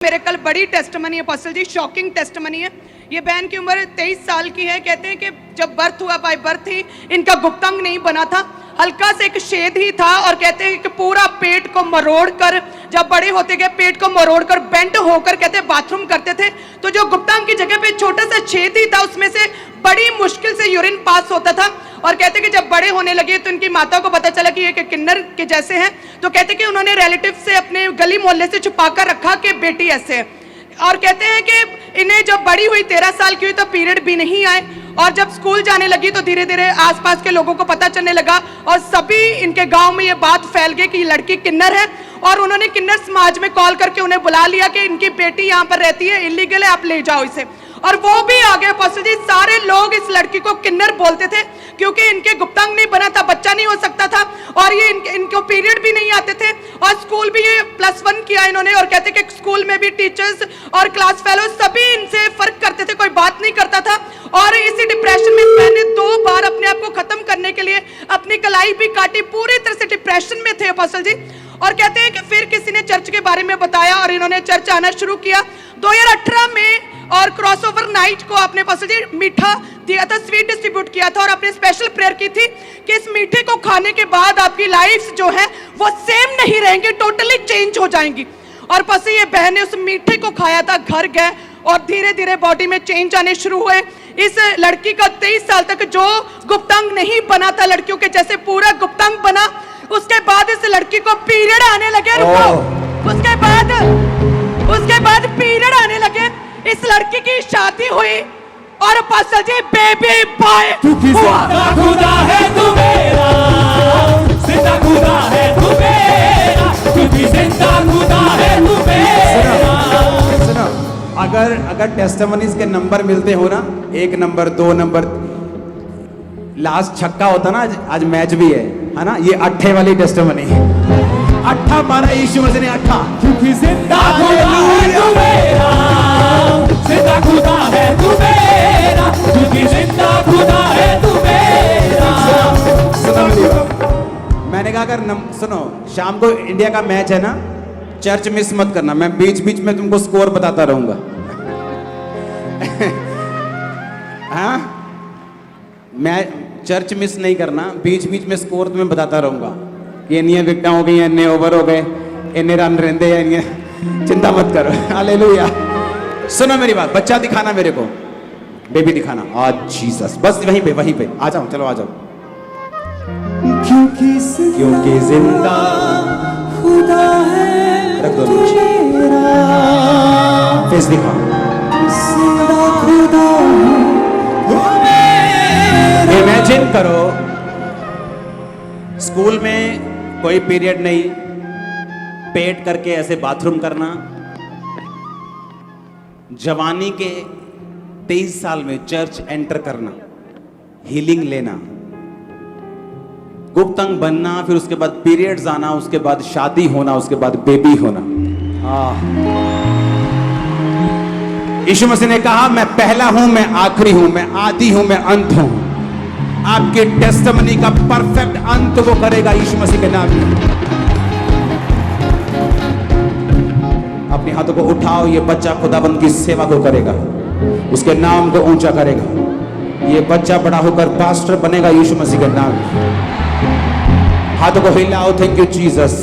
मेरे कल बड़ी टेस्टमनी है अपोस्टल जी, शॉकिंग टेस्टमनी है। ये बहन की उम्र 23 साल की है। कहते हैं कि जब बर्थ हुआ, बाय बर्थ ही इनका गुप्तांग नहीं बना था, हल्का से एक छेद ही था। और कहते हैं कि पूरा पेट को मरोड़ कर, जब बड़े होते गए पेट को मरोड़ कर बेंट होकर कहते हैं बाथरूम करते थे, तो जो गुप्तांग की जगह पे छोटा सा छेद ही था, उसमें से बड़ी मुश्किल से यूरिन पास होता था। और कहते हैं कि जब बड़े होने लगे तो इनकी माता को पता चला कि ये किन्नर के जैसे हैं। तो कहते हैं कि उन्होंने रिलेटिव से अपने गली मोहल्ले से छुपा कर रखा कि बेटी ऐसे है। और कहते हैं कि इन्हें जब बड़ी हुई 13 साल की हुई तो पीरियड भी नहीं आए। और जब स्कूल जाने लगी तो धीरे धीरे आसपास के लोगों को पता चलने लगा और सभी इनके गांव में ये बात फैल गई कि ये लड़की किन्नर है। और उन्होंने किन्नर समाज में कॉल करके उन्हें बुला लिया कि इनकी बेटी यहाँ पर रहती है, इलीगल है, आप ले जाओ इसे। और वो भी आ गए अपोस्टल जी। सारे लोग इस लड़की को किन्नर बोलते थे क्योंकि इनके गुप्तांग नहीं बना था, बच्चा नहीं हो सकता था, और ये इनको पीरियड भी नहीं आते थे। और स्कूल भी ये +1 किया इन्होंने। और कहते कि स्कूल में भी टीचर्स और क्लास फेलो सभी इनसे फर्क करते थे, कोई बात नहीं करता था। और इसी डिप्रेशन में मैंने 2 बार अपने आप को खत्म करने के लिए अपनी कलाई भी काटी, पूरी तरह से डिप्रेशन में थे अपोस्टल जी। और कहते हैं कि फिर किसी ने चर्च के बारे में बताया और इन्होंने चर्च आना शुरू किया 2018 में। और क्रॉसओवर नाइट को आपने अपोस्टल जी मीठा दिया था, स्वीट डिस्ट्रीब्यूट किया था, और आपने स्पेशल प्रेयर की थी कि इस मीठे को खाने के बाद आपकी लाइफ जो है वो सेम नहीं रहेंगी, टोटली चेंज हो जाएंगी। और बस ये बहन ने उस मीठे को खाया था, घर गए और धीरे धीरे बॉडी में चेंज आने शुरू हुए। इस लड़की का 23 साल तक जो गुप्तांग नहीं बना था, लड़कियों के जैसे पूरा गुप्तांग बना। उसके बाद इस लड़की को पीरियड आने लगे। उसके बाद पीरियड आने लगे। इस लड़की की शादी हुई और अपोस्टल जी बेबी बॉय खुदा है तू मेरा, जिंदा खुदा है तू मेरा, क्योंकि जिंदा खुदा है तू मेरा। सुनो, अगर टेस्टिमनीज के नंबर मिलते हो ना, 1 नंबर 2 नंबर, लास्ट छक्का होता ना, आज मैच भी है ना, ये 8 वाली टेस्टिमनी है। 8 मारा यीशु मसीह ने 8, क्योंकि जिंदा खुदा है तू मेरा, जिंदा खुदा है तू मेरा, क्योंकि जिंदा खुदा है तू मेरा। मैंने कहा अगर सुनो, शाम को इंडिया का मैच है ना, चर्च मिस मत करना, मैं बीच बीच में तुमको स्कोर बताता रहूंगा। हाँ, मैं चर्च मिस नहीं करना, बीच बीच में स्कोर तुम्हें बताता रहूंगा कि इन्नी विकेटां हो गई, इन्ने ओवर हो गए, इन्ने रन रहंदे हैं, चिंता मत करो। हालेलुया। सुनो मेरी बात, बच्चा दिखाना मेरे को, बेबी दिखाना आज जीसस, बस वहीं पे आ जाओ, चलो आ जाओ। क्योंकि जिंदा खुदा है रख दो, फेस दिखाओ। जिंदा खुदा इमेजिन करो, स्कूल में कोई पीरियड नहीं, पेट करके ऐसे बाथरूम करना, जवानी के 23 साल में चर्च एंटर करना, हीलिंग लेना, गुप्तांग बनना, फिर उसके बाद पीरियड्स आना, उसके बाद शादी होना, उसके बाद बेबी होना। यीशु मसीह ने कहा, मैं पहला हूं, मैं आखिरी हूं, मैं आदि हूं, मैं अंत हूं। आपके टेस्टिमनी का परफेक्ट अंत वो करेगा यीशु मसीह के नाम में। अपने हाथों को उठाओ, ये बच्चा खुदाबंद की सेवा को करेगा, उसके नाम को ऊंचा करेगा। ये बच्चा बड़ा होकर पास्टर बनेगा यीशु मसीह के नाम में। हाथों को हिलाओ, थैंक यू जीसस।